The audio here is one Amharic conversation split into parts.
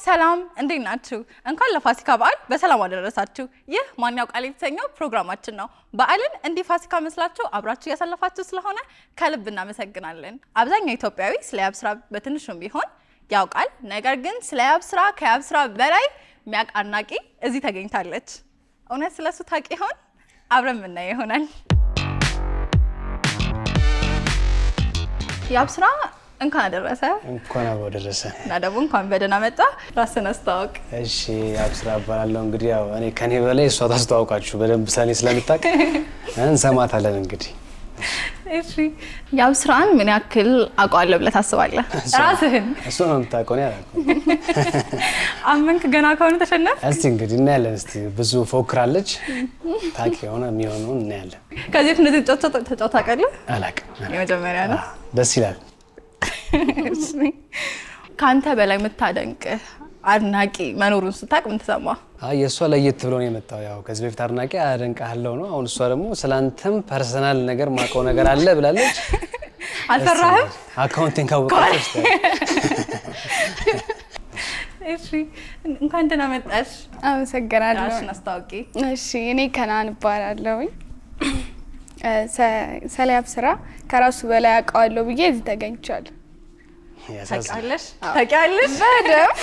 ሰላም እንዴት ናችሁ? እንኳን ለፋሲካ በዓል በሰላም አደረሳችሁ። ይህ ማን ያውቃል የተሰኘው ፕሮግራማችን ነው። በዓልን እንዲህ ፋሲካ መስላችሁ አብራችሁ ያሳለፋችሁ ስለሆነ ከልብ እናመሰግናለን። አብዛኛው ኢትዮጵያዊ ስለ ያብስራ በትንሹም ቢሆን ያውቃል። ነገር ግን ስለ ያብስራ ከያብስራ በላይ የሚያውቅ አድናቂ እዚህ ተገኝታለች። እውነት ስለሱ ታውቂ ይሆን? አብረን የምናየው ይሆናል። ያብስራ እንኳን አደረሰ። እንኳን አብሮ ደረሰ። እና ደግሞ እንኳን በደህና መጣ። ራስን አስተዋውቅ። እሺ ያብስራ እባላለሁ። እንግዲህ ያው እኔ ከኔ በላይ እሷ ታስተዋውቃችሁ በደንብ ሳኔ ስለምታውቅ እንሰማታለን እንግዲህ። እሺ ያብስራን ምን ያክል አውቀዋለሁ ብለህ ታስባለህ? ራስህን እሱ ነው የምታውቀው ነው ያልኩት። አመንክ ገና ከሆነ ተሸነፍ። እስቲ እንግዲህ እናያለን። እስቲ ብዙ ፎክራለች። ታውቂ የሆነ የሚሆነውን እናያለን። ከዚህ እንደዚህ ተጫውታ ታውቃለህ? አላውቅም። የመጀመሪያ ነው። ደስ ይላል። ካንተ በላይ የምታደንቅ አድናቂ መኖሩን ስታቅ ምን ተሰማ? አይ የሷ ለየት ብሎ ነው የመጣው። ያው ከዚህ በፊት አድናቂ አደንቃለሁ ነው። አሁን እሷ ደግሞ ስላንተም ፐርሰናል ነገር ማቀው ነገር አለ ብላለች። አልፈራህም? አካውንቲንግ ካወቀች እሺ እንኳን ደህና መጣሽ። አመሰግናለሁ። ራስሽን አስተዋውቂ። እሺ እኔ ከናን እባላለሁኝ። ስለ ያብስራ ከራሱ በላይ አውቀዋለሁ ብዬ እዚህ ተገኝቻለሁ። ታውቂያለሽ? ታውቂያለሽ? በደምብ።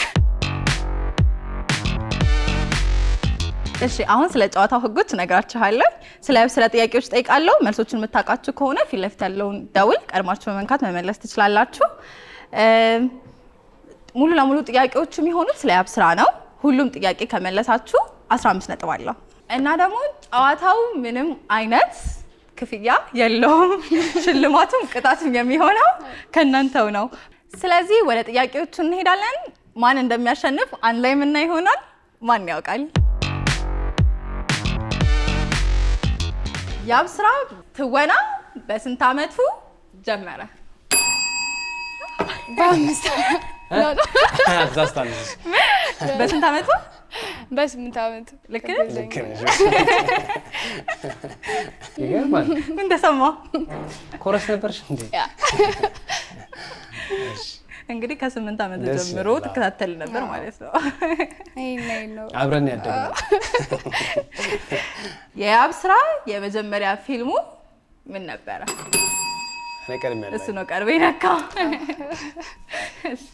እሺ አሁን ስለ ጨዋታው ህጎች ነግራችኋለሁ። ስለ ያብስራ ጥያቄዎች ጠይቃለሁ። መልሶቹን የምታውቃችሁ ከሆነ ፊት ለፊት ያለውን ደውል ቀድማችሁ በመንካት መመለስ ትችላላችሁ። ሙሉ ለሙሉ ጥያቄዎቹ የሚሆኑት ስለ ያብስራ ነው። ሁሉም ጥያቄ ከመለሳችሁ 15 ነጥብ አለው። እና ደግሞ ጨዋታው ምንም አይነት ክፍያ የለውም። ሽልማቱም ቅጣቱም የሚሆነው ከእናንተው ነው። ስለዚህ ወደ ጥያቄዎቹ እንሄዳለን። ማን እንደሚያሸንፍ አንድ ላይ ምን ይሆናል? ማን ያውቃል? ያብስራ ትወና በስንት አመቱ ጀመረ? በአምስት አዛስታለች። በስንት አመቱ? በ8 አመቱ። ልክ ልክ ነሽ። ይገርማል። ምን ተሰማ? ኮረስ ነበርሽ እንዴ? እንግዲህ ከ8 አመት ጀምሮ ተከታተል ነበር ማለት ነው። አይ ነው አብረን ያደግነው። የያብስራ የመጀመሪያ ፊልሙ ምን ነበር? እኔ ቀድሜያለሁ። እሱ ነው ቀርቤ ነካ። እሺ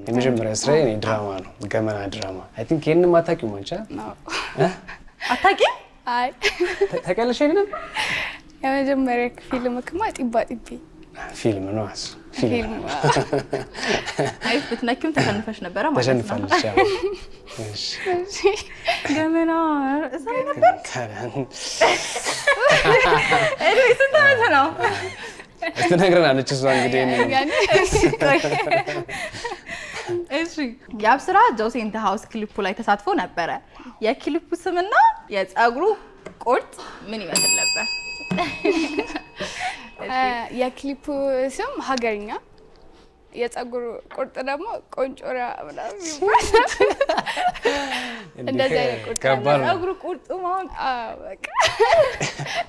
የመጀመሪያ ስራዬ እኔ ድራማ ነው። ገመና ድራማ። አይ ቲንክ ይሄንን ማታውቂው ማንቻ? አታውቂም? አይ ታውቂያለሽ አይደል? የመጀመሪያ ፊልም ከማ ጢባ ጢቢ ፊልም ነው አስ ፊልም። አይ ብትነኪም ተሸንፈሽ ነበር ማለት ነው። ተሸንፋለች። ያው እሺ ገመና እዛ ላይ ነበር። እኔ ስንት አመት ነው? ትነግረናለች እሷ እንግዲህ እሺ ያብስራ ጆሲ ኢን ዘ ሃውስ ክሊፑ ላይ ተሳትፎ ነበረ። የክሊፑ ስምና የፀጉሩ ቁርጥ ምን ይመስል ነበር? የክሊፑ ስም ሀገርኛ፣ የፀጉሩ ቁርጥ ደግሞ ቆንጮራ ምናምን ይባላል። እንደዛ አይነት ቁርጥ ከባድ ነው። ፀጉሩ ቁርጥ ማለት በቃ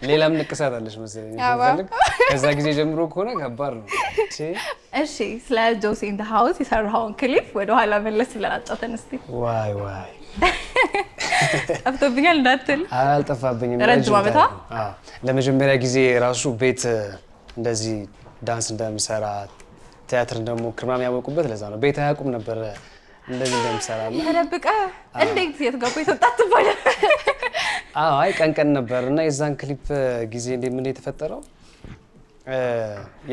ሌላም ንቅሳት አለሽ መሰለኝ። ከዛ ጊዜ ጀምሮ ከሆነ ከባድ ነው። እሺ ስለ ጆሲ ኢን ዘ ሃውስ የሰራውን ክሊፕ ወደ ኋላ መለስ ብለን አጫውተን እስቲ። ዋይ ዋይ ጠፍቶብኛል እንዳትል። አልጠፋብኝም። ረጅም አመታ? አዎ ለመጀመሪያ ጊዜ ራሱ ቤት እንደዚህ ዳንስ እንደምሰራ ቲያትር እንደሞክር ምናምን ያወቁበት ለዛ ነው። ቤት አያውቁም ነበር እንደዚህ እንደምሰራና ተደብቀ እንዴት የትገባ የተወጣት ባለ? አዎ አይ ቀን ነበርና የዛን ክሊፕ ጊዜ ምን የተፈጠረው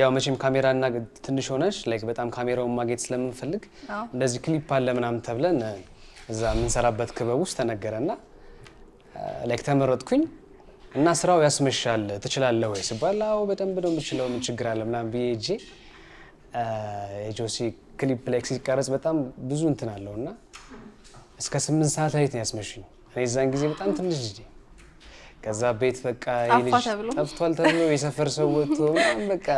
ያው መቼም ካሜራና ትንሽ ሆነሽ ላይክ በጣም ካሜራውን ማግኘት ስለምንፈልግ እንደዚህ ክሊፕ አለ ምናምን ተብለን እዛ የምንሰራበት ክበብ ውስጥ ተነገረና ላይክ ተመረጥኩኝ እና ስራው ያስመሻል ትችላለህ ወይ ሲባል አዎ በደንብ ነው የምችለው ምን ችግር አለ ምናምን ቢጂ የጆሲ ክሊፕ ላይ ሲቀርጽ በጣም ብዙ እንትን አለውና እስከ 8 ሰዓት ላይ ነው ያስመሽኝ። እኔ እዛን ጊዜ በጣም ትንሽ ልጅ ከዛ ቤት በቃ ይልጅ ጠፍቷል ተብሎ የሰፈር ሰው ወጥቶ ምናምን በቃ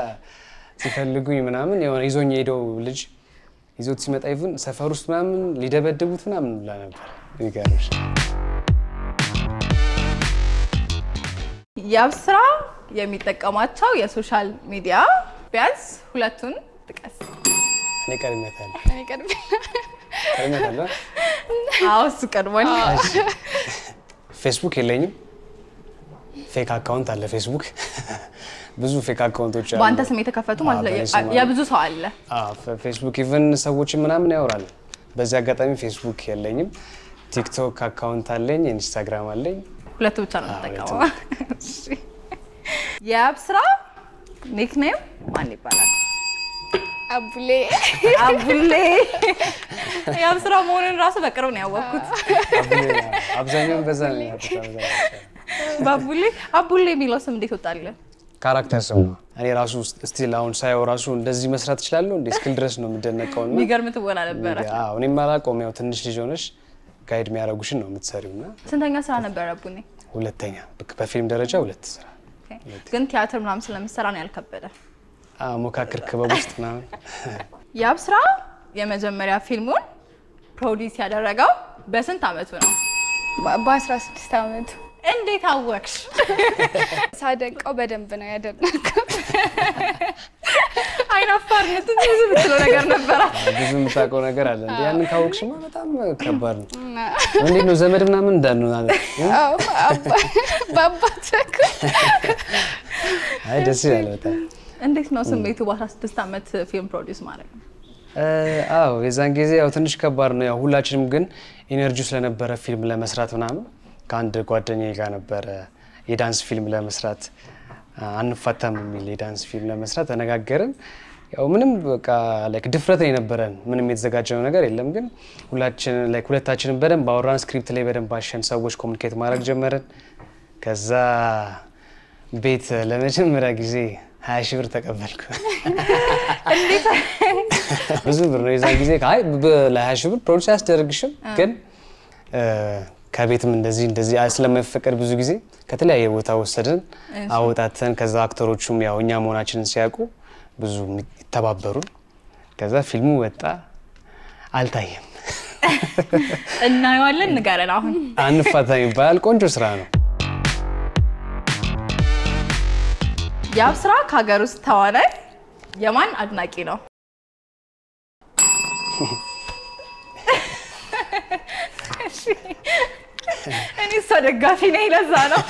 ሲፈልጉኝ ምናምን የሆነ ይዞኝ ሄደው ልጅ ይዞት ሲመጣ ይሁን ሰፈር ውስጥ ምናምን ሊደበድቡት ምናምን ብላ ነበር። ይገርምሽ። ያብስራ የሚጠቀማቸው የሶሻል ሚዲያ ቢያንስ ሁለቱን ጥቀስ። እኔ ቀድሜታለሁ። እኔ ቀድሜ ቀድመታለሁ። አዎ እሱ ቀድሟል። ፌስቡክ የለኝም። ፌክ አካውንት አለ ፌስቡክ። ብዙ ፌክ አካውንቶች አሉ። በአንተ ስም የተከፈቱ ማለት ነው። የብዙ ሰው አለ። ፌስቡክ ኢቭን ሰዎች ምናምን ያወራሉ። በዚህ አጋጣሚ ፌስቡክ የለኝም። ቲክቶክ አካውንት አለኝ፣ ኢንስታግራም አለኝ። ሁለቱ ብቻ ነው የምጠቀመው። የአብስራ ኒክኔም ማን ይባላል? አቡሌ አቡሌ። የአብስራ መሆኑን ራሱ በቅርብ ነው ያወቅኩት። አብዛኛውን በዛ ነው ያወቅኩት። ባቡሌ አቡሌ የሚለው ስም እንዴት ወጣልህ? ካራክተር ስም ነው። እኔ ራሱ ስቲል አሁን ሳይው ራሱ እንደዚህ መስራት እችላለሁ እንዴ እስክል ድረስ ነው የምደነቀው እና የሚገርም ትወና ነበረ። አዎ እኔም አላውቀውም። ያው ትንሽ ልጅ ሆነሽ ጋይድ የሚያደርጉሽን ነው የምትሰሪውና። ስንተኛ ስራ ነበር አቡኔ? ሁለተኛ በፊልም ደረጃ 2 ስራ። ግን ቲያትር ምናምን ስለምሰራ ነው ያልከበደ? ሞካክር ክበብ ውስጥ ምናምን። የአብስራ የመጀመሪያ ፊልሙን ፕሮዲውስ ያደረገው በስንት አመቱ ነው? በ16 አመቱ። እንዴት አወቅሽ? ሳደንቀው በደንብ ነው ያደነቀው። አይናፋርነት ብዙ ብትለው ነገር ነበረ። ብዙ የምታውቀው ነገር አለ እንዴ? ያንን ካወቅሽማ በጣም ከባድ ነው። እንዴት ነው ዘመድ ምናምን እንዳልነው ማለት ነው? አዎ በአባት በኩል። አይ ደስ ይላል በጣም። እንዴት ነው ስሜቱ በ16 አመት ፊልም ፕሮዲውስ ማድረግ? አዎ የዛን ጊዜ ያው ትንሽ ከባድ ነው። ያው ሁላችንም ግን ኢነርጂው ስለነበረ ፊልም ለመስራት ምናምን ከአንድ ጓደኛዬ ጋር ነበረ የዳንስ ፊልም ለመስራት አንፋታም የሚል የዳንስ ፊልም ለመስራት ተነጋገርን። ያው ምንም በቃ ላይክ ድፍረት ነው የነበረን። ምንም የተዘጋጀው ነገር የለም። ግን ሁለታችንም በደንብ አወራን። ስክሪፕት ላይ በደንብ አሸን። ሰዎች ኮሙኒኬት ማድረግ ጀመርን። ከዛ ቤት ለመጀመሪያ ጊዜ 20 ሺህ ብር ተቀበልኩ። እንዴት? ብዙ ብር ነው የዛን ጊዜ። አይ ለ20 ሺህ ብር ፕሮዲውስ አያስደርግሽም ግን ከቤትም እንደዚህ ስለማይፈቀድ ብዙ ጊዜ ከተለያየ ቦታ ወሰደን አወጣተን። ከዛ አክተሮቹም ያው እኛ መሆናችንን ሲያውቁ ብዙ ይተባበሩን። ከዛ ፊልሙ ወጣ። አልታየም። እናየዋለን። ንገረን አሁን። አንፋታም ይባላል። ቆንጆ ስራ ነው። የአብስራ ከሀገር ውስጥ ተዋናይ የማን አድናቂ ነው? እኔ እሷ ደጋፊ ነኝ ለዛ ነው።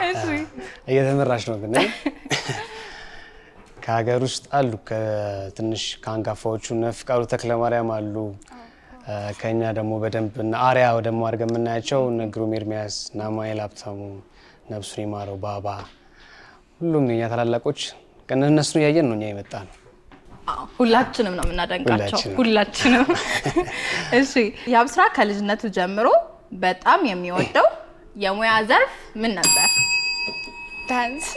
እሺ እየተመራሽ ነው ግን ከሀገር ውስጥ አሉ ከትንሽ ከአንጋፋዎቹ ፍቃዱ ተክለማርያም አሉ። ከኛ ደግሞ በደንብ አሪያ ደግሞ አድርገን የምናያቸው ግሩም ኤርሚያስ፣ ናማኤል ሀብታሙ፣ ነብሱን ይማረው፣ ባባ ሁሉም የኛ ታላላቆች እነሱን ያየን ነው እኛ የመጣ ነው። ሁላችንም ነው የምናደንቃቸው ሁላችንም። እሺ የአብስራ ከልጅነቱ ጀምሮ በጣም የሚወደው የሙያ ዘርፍ ምን ነበር? ዳንስ።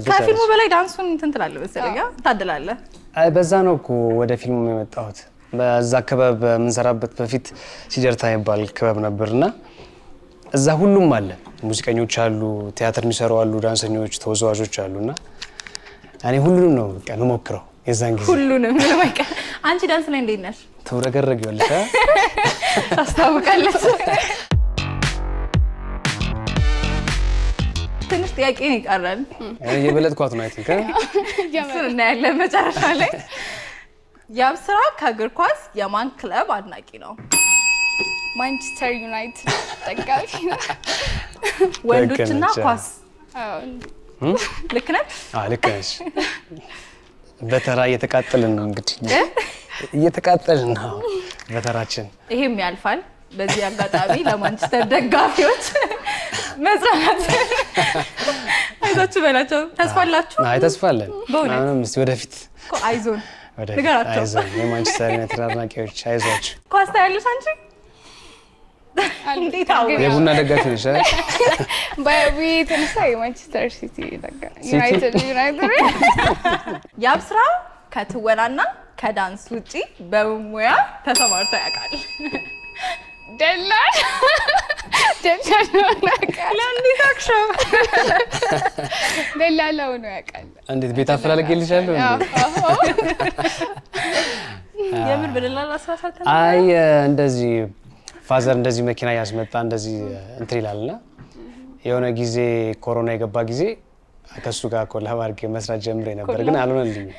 ከፊልሙ በላይ ዳንሱን እንትን ትላለህ መሰለኝ ታድላለህ። አይ በዛ ነው እኮ ወደ ፊልሙ የመጣሁት። በዛ ክበብ የምንሰራበት በፊት ሲጀርታ ይባል ክበብ ነበርና እዛ ሁሉም አለ። ሙዚቀኞች አሉ፣ ቲያትር የሚሰሩ አሉ፣ ዳንሰኞች፣ ተወዛዋዦች አሉና እኔ ሁሉንም ነው በቃ የምሞክረው የዛን ጊዜ። ሁሉንም ምንም አይቀር። አንቺ ዳንስ ላይ እንዴት ነሽ? ተውረገረጊያለሽ? ታስታውቃለች። ትንሽ ጥያቄ ነው ይቀራል። የበለጥኳት ነው አይተን እሱን እናያለን መጨረሻ ላይ። የአብስራ ከእግር ኳስ የማን ክለብ አድናቂ ነው? ማንቸስተር ዩናይትድ ደጋፊ ነው። ወንዶችና ኳስ ልክ ነህ? ልክ ነሽ። በተራ እየተቃጠልን ነው እንግዲህ እየተቃጠልን ነው በተራችን። ይሄም ያልፋል። በዚህ አጋጣሚ ለማንቸስተር ደጋፊዎች መጽናናት አይዛችሁ በላቸው። ተስፋ አላችሁ? አይ ተስፋ አለን። ምንም እስቲ ወደፊት እኮ አይዞን ንገራቸው። አይዞን የማንቸስተር ዩናይትድ አድናቂዎች አይዟችሁ። ኳስ ታያለሽ አንቺ? እንዴት አወቅሽ? የቡና ደጋፊ ነሽ? የተነሳ የማንቸስተር ሲቲ ደጋፊ ዩናይትድ የአብስራ ከትወናና ከዳንስ ውጪ በሙያ ተሰማርቶ ያውቃል? ደላላ ነው ያውቃል። ለእንዴት አክሽው ደላላው ነው ያውቃል። እንዴት ቤት አፈላልጌልሻለሁ እንዴ? የምር በደላላ አሳሳተ? አይ እንደዚህ ፋዘር እንደዚህ መኪና ያስመጣ እንደዚህ እንትን ይላልና የሆነ ጊዜ ኮሮና የገባ ጊዜ ከሱ ጋር ኮላብ አድርጌ መስራት ጀምሬ ነበር ግን አልሆነልኝም።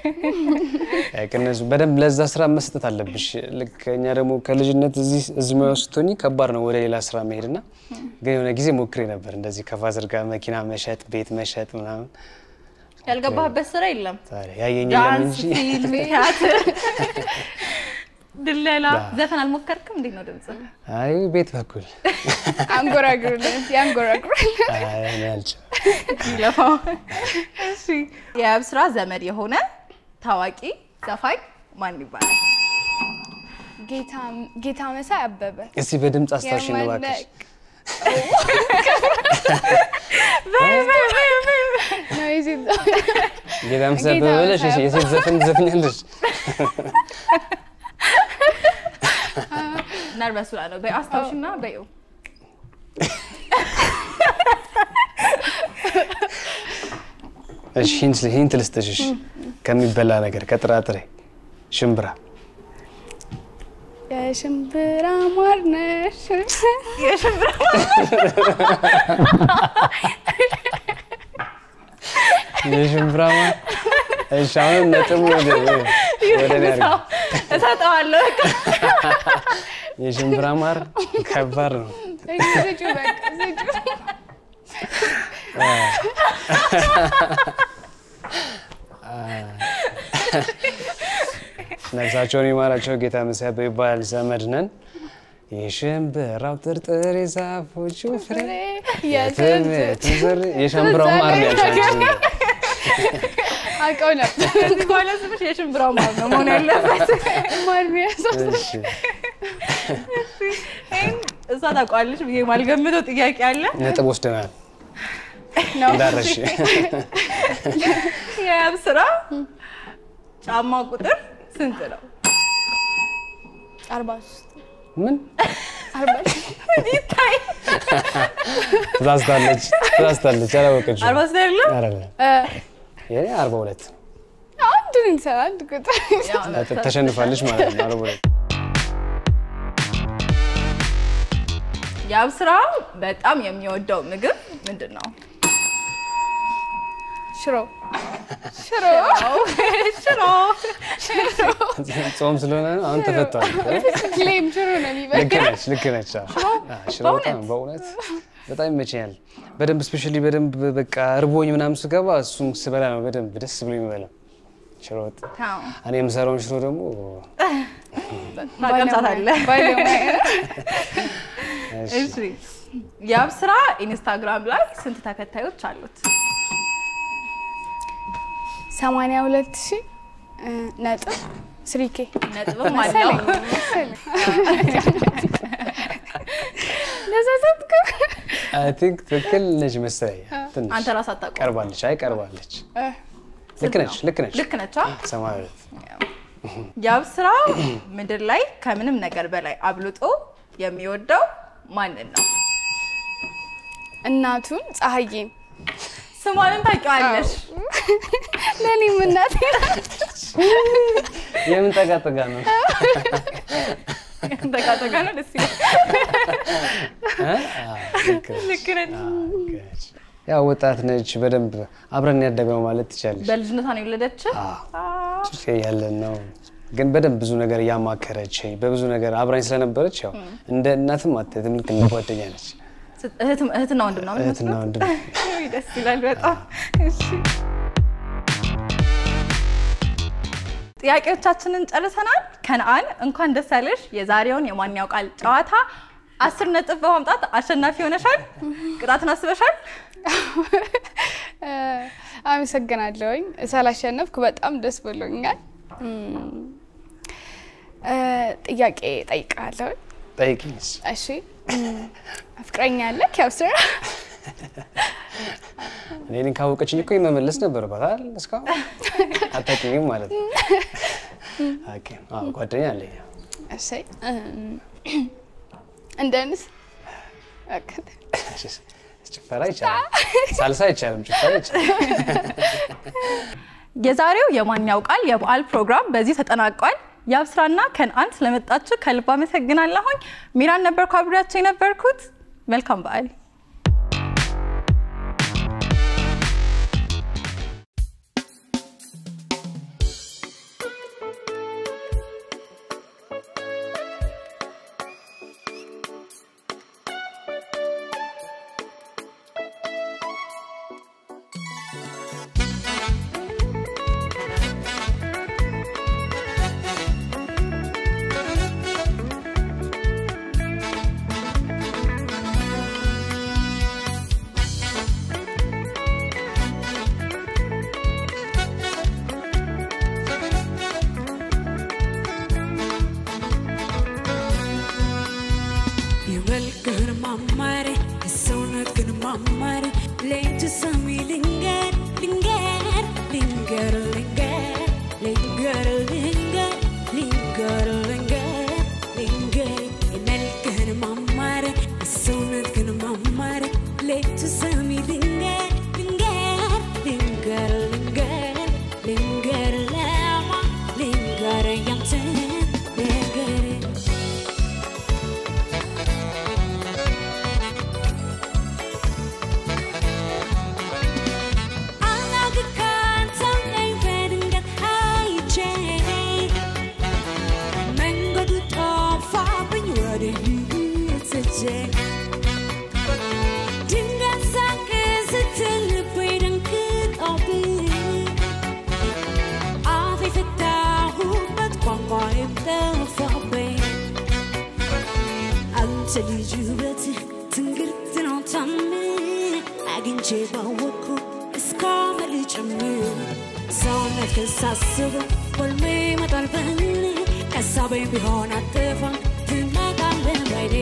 ከነሱ በደንብ ለዛ ስራ መስጠት አለብሽ። ልክ እኛ ደግሞ ከልጅነት እዚህ ስትሆኚ ከባድ ነው ወደ ሌላ ስራ መሄድና ግን የሆነ ጊዜ ሞክሬ ነበር እንደዚህ ከፋዘር ጋር መኪና መሸጥ ቤት መሸጥ ምናምን። ያልገባህበት ስራ የለም? ያየኝ ዳንስ፣ ፊልም፣ ቲያትር፣ ድለላ፣ ዘፈን አልሞከርክም? እንዴት ነው ድምጽ? አይ ቤት በኩል አንጎራጉርልን ያንጎራጉርልን። አይ እኔ አልችልም። ይለፋው። እሺ የአብስራ ዘመድ የሆነ ታዋቂ ዘፋኝ ማን ይባላል? ጌታ መሳይ አበበ። እስቲ በድምጽ አስታውሽኝ ነው እባክሽ። ነው ይዚ ጌታ መሳይ አበበ ብለሽ የሴት ዘፈን ዘፍኛለሽ? ነርቨስ ነው። በአስታውሽና በዩ እሺ ሂንት ልስጥሽ ከሚበላ ነገር ከጥራጥሬ ሽምብራ የሽምብራ ማር ነሽ የሽምብራ ማር እሺ አሁን ነጥብ ወደ ነገር እሰጠዋለሁ። የሽምብራ ማር ከባድ ነው። ዝጁ በቃ ዝጁ ነፍሳቸውን ይማራቸው ጌታ መሳይ አበበ ይባላል። ዘመድ ነን። የሽምብራው ጥርጥር የዛፎቹ ፍሬ የሽምብራው ማር ነው ያልሻቸው። አውቀው ነበር። ባለ ስምሽ የሽምብራው ማር ነው መሆን ያለበት። ማር ቢያሳስ እሺ እዛ ታውቃለሽ ብዬ ማልገምተው ጥያቄ አለ። ነጥብ ወስደናል ነው እንዳረሽ። የአብስራ ጫማ ቁጥር ስንት ነው? 43 ምን 43 ይታይ ዛስታለች አላወቀችም። 43 አይደለም? አይደለም የኔ 42 አንድ እንሰራ አንድ ቁጥር ተሸንፋለች ማለት ነው። 42 የአብስራ በጣም የሚወደው ምግብ ምንድነው? ሽሮ ጾም ስለሆነ አሁን ተፈቷል። ክሌም ሽሮ ነው የሚበላው። ልክ ነች። ሽሮ በእውነት በጣም ይመቸኛል። በደንብ ስፔሻሊ በደንብ በቃ እርቦኝ ምናምን ስገባ እሱን ስበላ ነው በደንብ ደስ ብሎ የሚበላው ሽሮ ወጥ። እኔ የምሰራውን ሽሮ ደግሞ ታቀምሳታለህ። እሺ የአብስራ ኢንስታግራም ላይ ስንት ተከታዮች አሉት? 82,000 ነጥብ 3K ነጥብም አለው። ለዛዛትኩ አይ ቲንክ ትክክል ነሽ መሰለኝ። ትንሽ አንተ ራስህ አታውቀውም። ቀርባለች። ልክ ነች። ሰማያዊት የአብስራ ምድር ላይ ከምንም ነገር በላይ አብልጦ የሚወደው ማንን ነው? እናቱን ፀሐዬን። ስሟንም ታውቂዋለሽ? ለኔም እናቴ ናት። የምን ጠጋጠጋ ነው? ጠጋጠጋ ነው። ደስ ይላል። ልክ ነች። ያው ወጣት ነች። በደንብ አብረን ያደግነው ማለት ትችላለሽ። በልጅነቷ ነው የወለደችው? ጭፌ ያለን ነው ግን በደንብ ብዙ ነገር ያማከረች በብዙ ነገር አብራኝ ስለነበረች ያው እንደ እናትም አትተም ልክ እንደ ጓደኛ ነች። እህትና ወንድም ነው? እህትና ወንድም። ደስ ይላል በጣም። እሺ ጥያቄዎቻችንን ጨርሰናል። ከነአን እንኳን ደስ ያለሽ። የዛሬውን የማን ያውቃል ጨዋታ 10 ነጥብ በማምጣት አሸናፊ ሆነሻል። ቅጣትን አስበሻል? አመሰግናለሁኝ። ስላሸነፍኩ በጣም ደስ ብሎኛል። ጥያቄ ጠይቃለሁ። ጠይቂኝስ? እሺ ፍቅረኛ አለክ? የአብስራ እኔን ካወቀችኝ እኮ መመለስ ነበረባት አይደል? እስካሁን አታውቂኝም ማለት ነው። ኦኬ ጓደኛ አለኝ። እሺ እንደንስ ጭፈራ ይቻላል፣ ሳልሳ አይቻልም፣ ጭፈራ ይቻላል። የዛሬው የማን ያውቃል የበዓል ፕሮግራም በዚህ ተጠናቋል። የአብስራና ከነአን ስለመጣችሁ ከልብ አመሰግናለሁኝ። ሚራን ነበርኩ አብሬያችሁ የነበርኩት። መልካም በዓል። ልጅ ውበት ትንግርት ነው ታምር አግኝቼ ባወኩ እስካመል ጭምር ሰውነት ከሳስበው ወልሜ መጣል በኔ ከሳበኝ ቢሆን አትፋም ትመጣለህ ባይኔ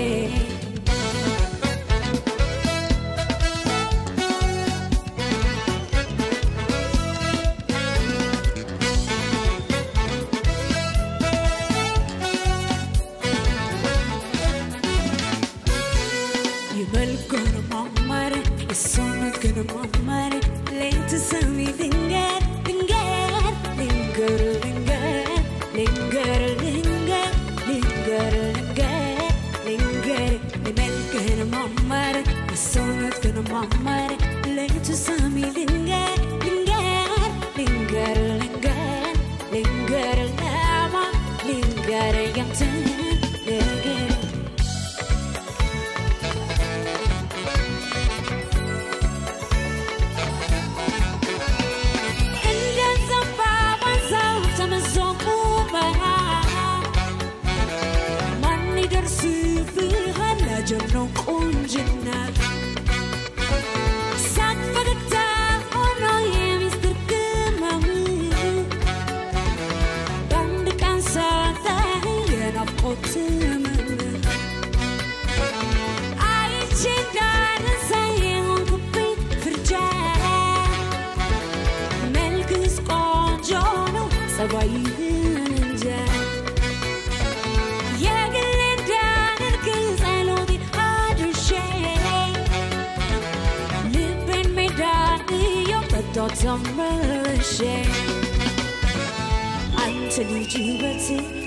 አንተ ልጅ ውበት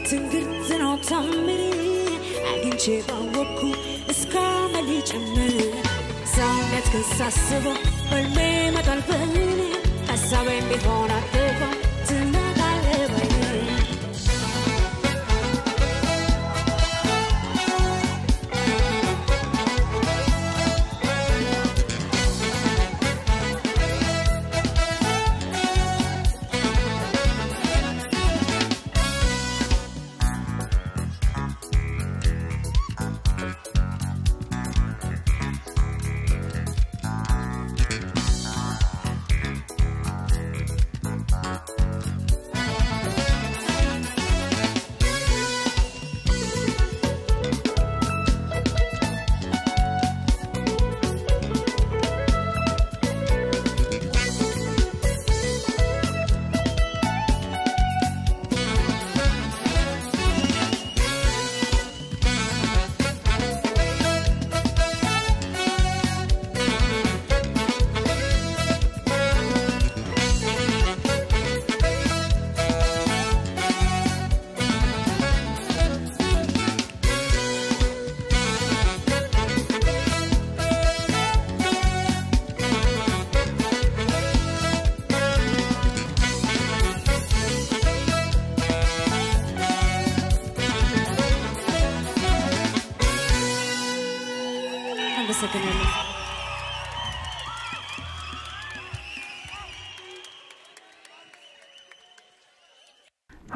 ትንግርት ነው ታምር አግኝቼ ባወኩ እስካመል ጭምር ሰውነት ከሳስበው ወልሜ መጣል በኔ ከሳበኝ ቢሆን አትፋም ትመጣለህ ባይኔ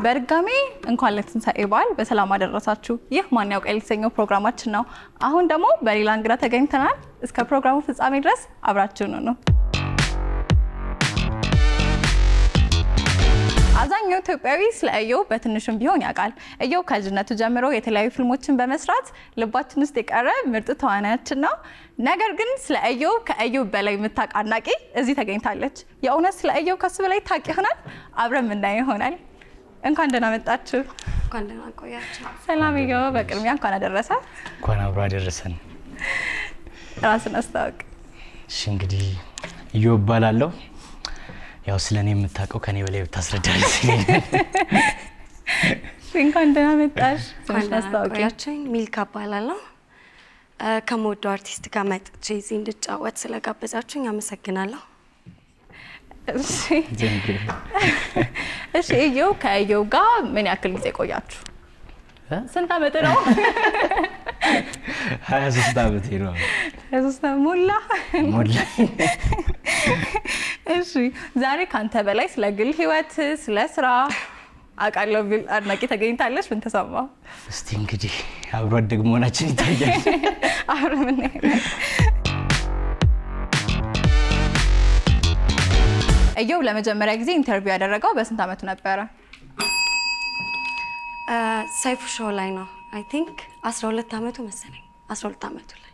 በርጋሜ እንኳን ለትንሳኤ በዓል በሰላም አደረሳችሁ። ይህ ማን ያውቃል የተሰኘው ፕሮግራማችን ነው። አሁን ደግሞ በሌላ እንግዳ ተገኝተናል። እስከ ፕሮግራሙ ፍጻሜ ድረስ አብራችሁን ነው። አብዛኛው ኢትዮጵያዊ ስለ እዮብ በትንሹም ቢሆን ያውቃል። እዮብ ከልጅነቱ ጀምሮ የተለያዩ ፊልሞችን በመስራት ልባችን ውስጥ የቀረ ምርጥ ተዋናያችን ነው። ነገር ግን ስለ እዮብ ከእዮብ በላይ የምታውቅ አድናቂ እዚህ ተገኝታለች። የእውነት ስለ እዮብ ከሱ በላይ ታውቂ ይሆናል? አብረን የምናየው ይሆናል። እንኳን ደህና መጣችሁ። እንኳን ደህና ቆያችሁ። ሰላም እዮብ፣ በቅድሚያ እንኳን አደረሰ። እንኳን አብሮ አደረሰን። ራስን አስተዋውቅ። እሺ እንግዲህ እዮብ እባላለሁ። ያው ስለኔ የምታውቀው ከኔ በላይ ብታስረዳለሽ ይለኛል። እንኳን ደህና መጣሽ። እንኳን ደህና ቆያችሁ። ሚልካ እባላለሁ። ከሞዶ አርቲስት ጋር መጥቼ እዚህ እንድጫወት ስለጋበዛችሁኝ አመሰግናለሁ። እሺ እዮብ ከእዮብ ጋር ምን ያክል ጊዜ ቆያችሁ? ስንት አመት ነው? 23 አመት ነው። 23 ሞላ። እሺ ዛሬ ካንተ በላይ ስለ ግል ህይወት፣ ስለ ስራ አቃለው ቢል አድናቂ ተገኝታለሽ ምን ተሰማ እስቲ እንግዲህ አብሮ አደግ መሆናችን ይታያል አብረን እየው ለመጀመሪያ ጊዜ ኢንተርቪው ያደረገው በስንት አመቱ ነበር ሰይፉ ሾው ላይ ነው አይ ቲንክ 12 አመቱ መሰለኝ 12 አመቱ ላይ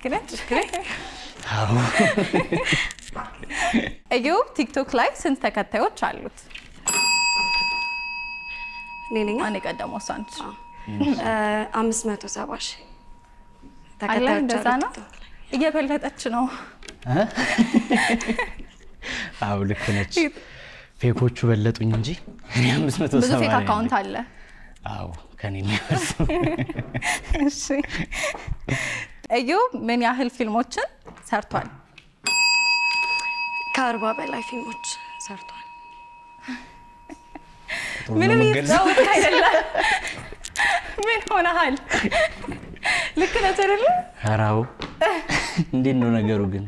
ግሬት አዎ እየው ቲክቶክ ላይ ስንት ተከታዮች አሉት ኔኔኛ ማን የቀደመው ሳንች 570 ሺህ ተከታዮች አሉት እየበለጠች ነው አው ልክ ነች ፌኮቹ በለጡኝ እንጂ እኔ 570 ብዙ ፌክ አካውንት አለ አው ከኔ የሚያርሱ እሺ እየው ምን ያህል ፊልሞችን ሰርቷል ከ40 በላይ ፊልሞች ሰርቷል ምንም ይዘው አይደለም ምን ሆነሃል ልክ ነህ አይደል አራው እንዴት ነው ነገሩ ግን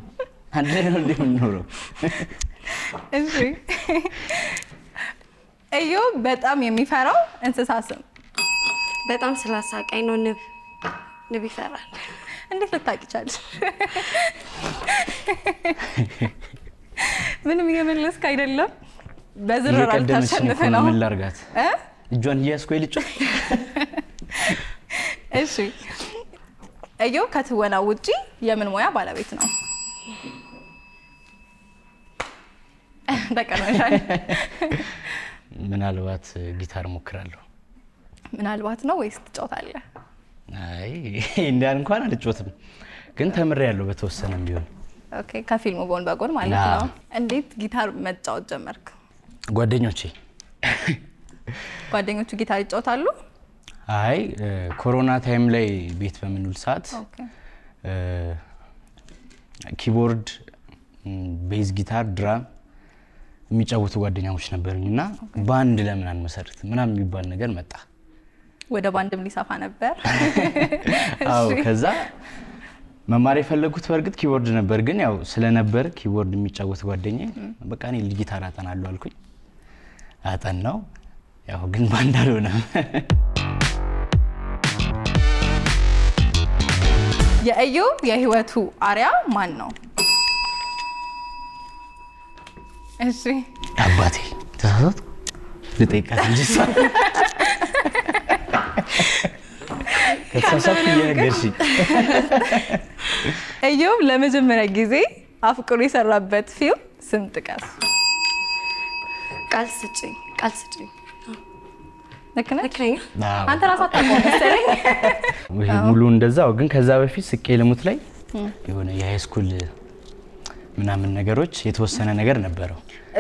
አንዴ ነው እንደምንኖረው እሺ እየው በጣም የሚፈራው እንስሳ ስም በጣም ስላሳቀኝ ነው ንብ ይፈራል እንዴት ልታቂ ቻለሽ ምንም እየመለስክ አይደለም በዝረራ ልታሸንፍ ነው ምን ላርጋት እጇን እያስኮይ ልጭ እሺ እየው ከትወና ውጪ የምን ሙያ ባለቤት ነው ተቀርመሻል ምናልባት ጊታር ሞክራለሁ ምናልባት ነው ወይስ ትጫወታለህ አይ እንዴት እንኳን አልጫወትም ግን ተምሬያለሁ በተወሰነም ቢሆን ኦኬ ከፊልሙ ጎን በጎን ማለት ነው እንዴት ጊታር መጫወት ጀመርክ ጓደኞቼ ጊታር ይጫወታሉ አይ ኮሮና ታይም ላይ ቤት በምንውል ሰዓት ኦኬ ኪቦርድ ቤዝ ጊታር ድራም የሚጫወቱ ጓደኛሞች ነበርኝና ባንድ ለምን አንመሰርት ምናምን የሚባል ነገር መጣ ወደ ባንድም ሊሳፋ ነበር አው ከዛ መማር የፈለጉት በርግጥ ኪቦርድ ነበር ግን ያው ስለነበር ኪቦርድ የሚጫወት ጓደኛዬ በቃ እኔ ጊታር አጠናለሁ አልኩኝ አጠናው ያው ግን ባንድ አልሆነም የእየው የህይወቱ አሪያ ማን ነው እሺ አባቴ ተሳሳት ልጠይቃት እንጂ ከተሳሳት የነገርሽ እየው ለመጀመሪያ ጊዜ አፍቅሮ የሰራበት ፊልም ስም ጥቀስ ቃል ስጪኝ ልክ ነህ አዎ አንተ ራስህ አታውቀውም መሰለኝ ወይ ሙሉ እንደዛው ግን ከዛ በፊት ስቄ ለሙት ላይ የሆነ የሃይስኩል ምናምን ነገሮች የተወሰነ ነገር ነበረው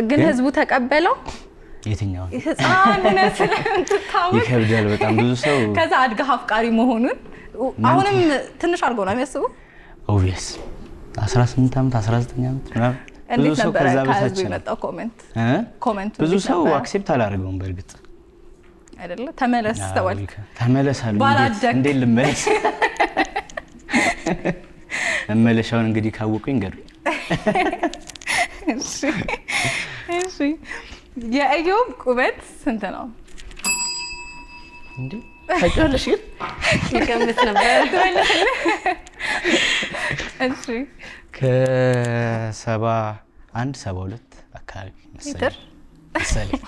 ግን ህዝቡ ተቀበለው የትኛው ህፃንነት ስለምትታወቅ ይከብዳል በጣም ብዙ ሰው ከዛ አድጋ አፍቃሪ መሆኑን አሁንም ትንሽ አድርጎ ነው የሚያስበው ኦብቪየስ 18 አመት 19 አመት ምናምን ብዙ እንዴት ሰው ነበር ከዛ ከህዝቡ በታች የመጣው ኮሜንት ብዙ ሰው አክሴፕት አላደረገውም በርግጥ አይደለ ተመለስ ተባልክ ተመለሳሉ ባላደክ። እንዴት ልመለስ መመለሻውን እንግዲህ ካወቁኝ ገሩ እሺ የእዮብ ቁመት ስንት ነው እንዴ ታውቂያለሽ ግን ልገምት ነበር እሺ ከ71 72 አካባቢ ሜትር መሰለኝ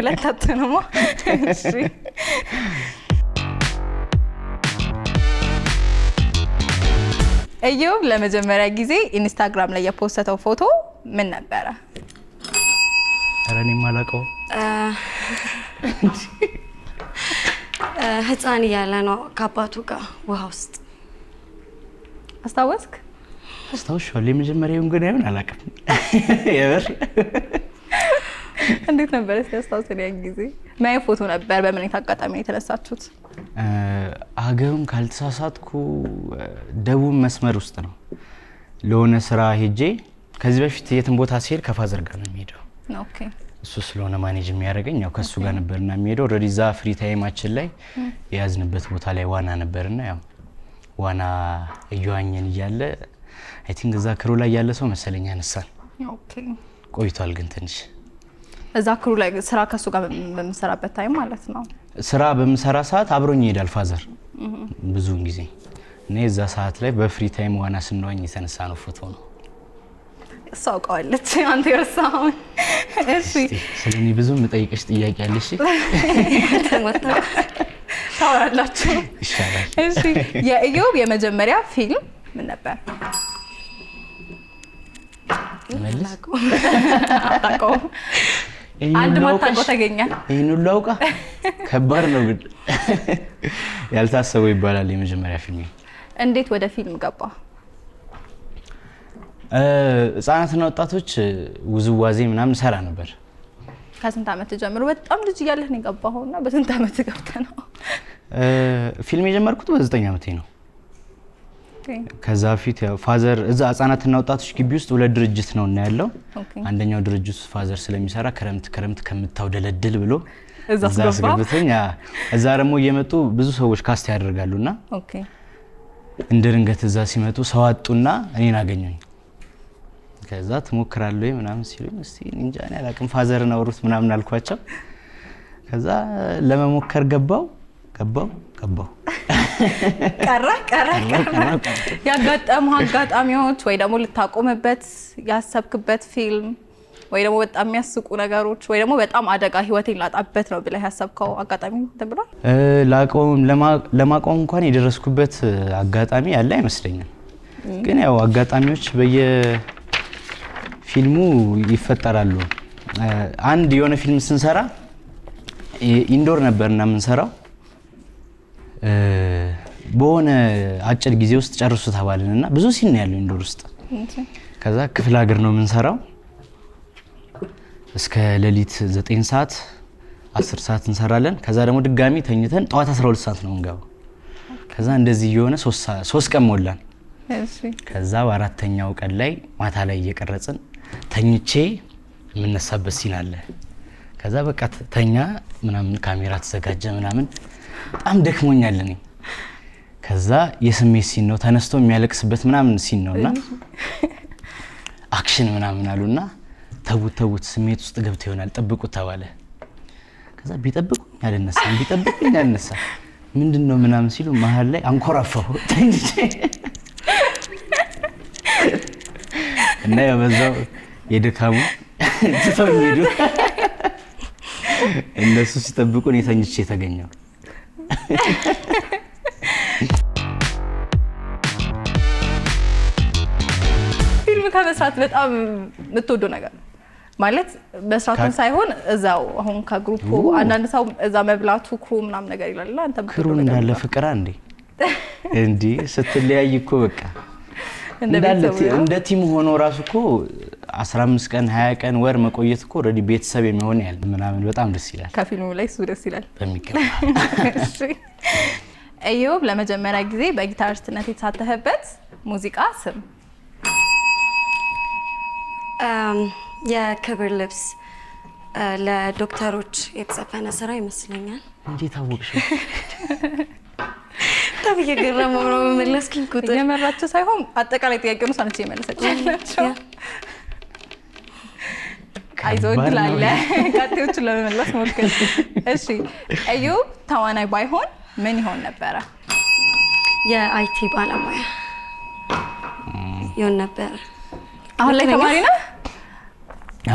ለታተነማ እሺ እዮብ ለመጀመሪያ ጊዜ ኢንስታግራም ላይ የፖስተው ፎቶ ምን ነበረ? አረኔ ማላቀው ህፃን እያለ ነው ከአባቱ ጋር ውሃ ውስጥ አስታወስክ? አስታውሻለሁ የመጀመሪያውን ግን አይሆን አላውቅም የበር እንዴት ነበር እስታውሰን ያን ጊዜ ማይ ፎቶ ነበር በምን አጋጣሚ የተነሳችሁት? አገሩን ካልተሳሳትኩ ደቡብ መስመር ውስጥ ነው ለሆነ ስራ ሄጄ ከዚህ በፊት የትን ቦታ ሲሄድ ከፋዘር ጋር ነው የሚሄደው ኦኬ እሱ ስለሆነ ማኔጅ የሚያደርገኝ ያው ከሱ ጋር ነበርና የሚሄደው ኦሬዲ ዛ ፍሪ ታይማችን ላይ ያዝንበት ቦታ ላይ ዋና ነበርና ያው ዋና እየዋኘን እያለ አይ ቲንክ እዛ ክሩ ላይ ያለ ሰው መሰለኝ ያነሳን ኦኬ ቆይቷል ግን ትንሽ እዛ ክሩ ላይ ስራ ከሱ ጋር በመሰራበት ታይም ማለት ነው ስራ በመሰራ ሰዓት አብሮኝ ይሄዳል ፋዘር ብዙውን ጊዜ እኔ እዛ ሰዓት ላይ በፍሪ ታይም ዋና ስንዋኝ የተነሳ ነው ፎቶ ነው ሳውቀዋለች አንተ ይርሳው እሺ ስለኔ ብዙ መጠይቅሽ ጥያቄ አለሽ ታወራላችሁ ይሻላል እሺ የኢዮብ የመጀመሪያ ፊልም ምን ነበር መልስ አታውቀው አንድ ማታውቀው ተገኘ ይሄን ሁሉ አውቃ ከባድ ነው ግን ያልታሰበው የመጀመሪያ ፊልም እንዴት ወደ ፊልም ገባ ህፃናትና ወጣቶች ውዝዋዜ ምናምን ሰራ ነበር ከስንት አመት ጀምሮ በጣም ልጅ እያለህ ነው የገባኸውና በስንት አመት ገብተህ ነው ፊልም የጀመርኩት በ9 አመቴ ነው ከዛ ፊት ያው ፋዘር እዛ ህፃናትና ወጣቶች ግቢ ውስጥ ሁለት ድርጅት ነው እና ያለው አንደኛው ድርጅት ፋዘር ስለሚሰራ ክረምት ከምታውደለድል ብሎ እዛ አስገብተኛ እዛ ደግሞ እየመጡ ብዙ ሰዎች ካስት ያደርጋሉና ኦኬ እንደ ድንገት እዛ ሲመጡ ሰው አጡና እኔን አገኙኝ ከዛ ተሞክራለሁ ምናምን ሲሉኝ እስቲ እንጃ እኔ አላቅም ፋዘርን አውሩት ምናምን አልኳቸው ከዛ ለመሞከር ገባው ቀረ ያጋጠሙ አጋጣሚዎች ወይ ደግሞ ልታቆምበት ያሰብክበት ፊልም ወይ ደግሞ በጣም የሚያስቁ ነገሮች ወይ ደግሞ በጣም አደጋ ህይወቴን ላጣበት ነው ብለህ ያሰብከው አጋጣሚ ተብሏል ለማቆም እንኳን የደረስኩበት አጋጣሚ ያለ አይመስለኝም ግን ያው አጋጣሚዎች ፊልሙ ይፈጠራሉ አንድ የሆነ ፊልም ስንሰራ ኢንዶር ነበርና ምንሰራው በሆነ አጭር ጊዜ ውስጥ ጨርሱ ተባለንና ብዙ ሲን ያለው ኢንዶር ውስጥ ከዛ ክፍለ ሀገር ነው ምንሰራው እስከ ሌሊት 9 ሰዓት 10 ሰዓት እንሰራለን ከዛ ደግሞ ድጋሚ ተኝተን ጧት 12 ሰዓት ነው እንገባው ከዛ እንደዚህ የሆነ 3 ቀን ሞላን ከዛ በአራተኛው ቀን ላይ ማታ ላይ እየቀረጽን ተኝቼ ምንነሳበት ሲን አለ ከዛ በቃ ተኛ ምናምን ካሜራ ተዘጋጀ ምናምን በጣም ደክሞኛል እኔ ከዛ የስሜት ሲን ነው ተነስቶ የሚያለቅስበት ምናምን ሲን ነውና አክሽን ምናምን አሉና ተውት ስሜት ውስጥ ገብቶ ይሆናል ጠብቁት ተባለ ከዛ ቢጠብቁኝ አልነሳ ምንድነው ምናምን ሲሉ መሃል ላይ አንኮራፋው እና ያበዛው የደካሙ ተፈሚዱ እነሱ ሲጠብቁኝ የተኝቼ ተገኘው ፊልም ከመስራት በጣም የምትወደው ነገር ማለት መስራቱን ሳይሆን እዛው አሁን ከግሩፑ አንዳንድ ሰው እዛ መብላቱ ክሩ ምናምን ነገር ይላል አንተ ክሩ እንዳለ ፍቅራ እንዴ ስትለያይ እኮ በቃ እንደ ቲም ሆኖ ራሱ እኮ 15 ቀን 20 ቀን ወር መቆየት እኮ ኦሬዲ ቤተሰብ የሚሆን ያለ ምናምን በጣም ደስ ይላል ከፊልሙ ላይ እሱ ደስ ይላል በሚገባ ኢዮብ ለመጀመሪያ ጊዜ በጊታሪስትነት የተሳተፈበት ሙዚቃ ስም የክብር ልብስ ለዶክተሮች የተዘፈነ ስራ ይመስለኛል እንዴት አወቅሽ ታብየ ገረመው ነው መለስኪኝ ቁጥር የመራቸው ሳይሆን አጠቃላይ ጥያቄውን ሳንቺ የመለሰችላችሁ አይዞህ ትላለ ካቴዎቹ ለመመለስ ሞክር እሺ ኢዮብ ተዋናይ ባይሆን ምን ይሆን ነበር የአይቲ ባለሙያ ይሆን ነበር አሁን ላይ ተማሪ ነህ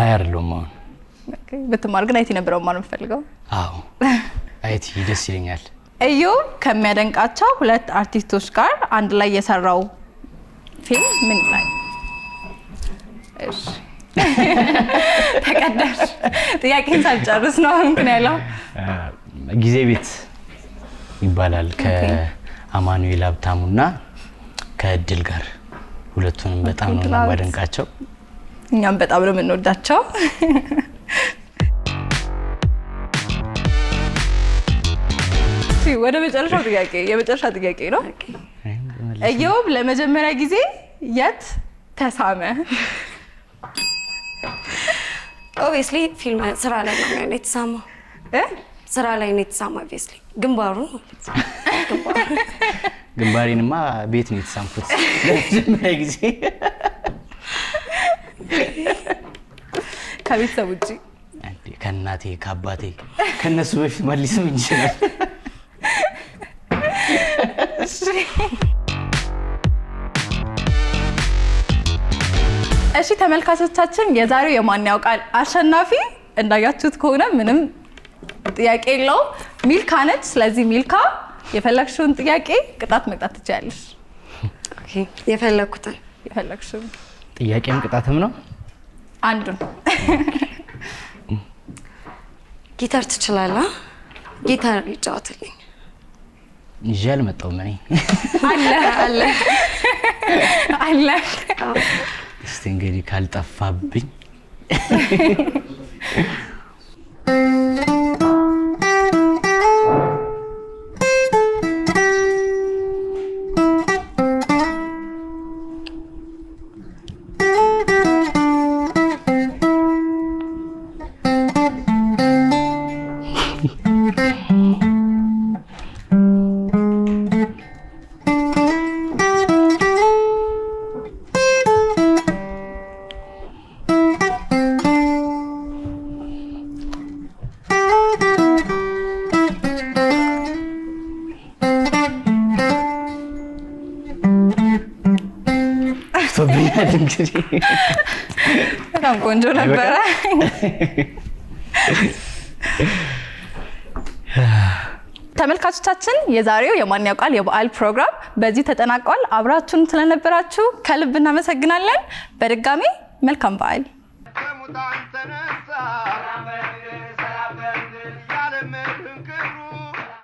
አይደለም አሁን ኦኬ በተማር ግን አይቲ ነበር ማለት ፈልገው አዎ አይቲ ደስ ይለኛል ኢዮብ ከሚያደንቃቸው ሁለት አርቲስቶች ጋር አንድ ላይ የሰራው ፊልም ምን ላይ እሺ ተቀደሽ ጥያቄን ሳልጨርስ ነው እንትን ያለው ጊዜ ቤት ይባላል ከአማኑኤል ሀብታሙና ከእድል ጋር ሁለቱንም በጣም ነው ማደንቃቸው እኛም በጣም ነው የምንወዳቸው ወደ የመጨረሻ ጥያቄ ነው ኢዮብ ለመጀመሪያ ጊዜ የት ተሳመ ኦብቪየስሊ ፊልም ስራ ላይ ነው የተሳመው ስራ ላይ ነው የተሳመው ኦብቪየስሊ ግንባሩ ግንባሬንማ ቤት ነው የተሳምኩት ለመጀመሪያ ጊዜ ከቤተሰብ ውጪ ከእናቴ ከአባቴ ከነሱ በፊት መልስም ይችላል እሺ ተመልካቾቻችን የዛሬው የማን ያውቃል አሸናፊ እንዳያችሁት ከሆነ ምንም ጥያቄ የለው ሚልካ ነች ስለዚህ ሚልካ የፈለግሽውን ጥያቄ ቅጣት መቅጣት ትችያለሽ ኦኬ የፈለኩትን የፈለግሽው ጥያቄም ቅጣትም ነው አንዱን ጊታር ትችላለህ ጊታር ይጫወትልኝ ይዣል መጣው ማኔ አለ እስቲ እንግዲህ ካልጠፋብኝ በጣም ቆንጆ ነበር ተመልካቾቻችን የዛሬው የማን ያውቃል የበዓል ፕሮግራም በዚህ ተጠናቋል አብራችሁን ስለነበራችሁ ከልብ እናመሰግናለን በድጋሚ መልካም በዓል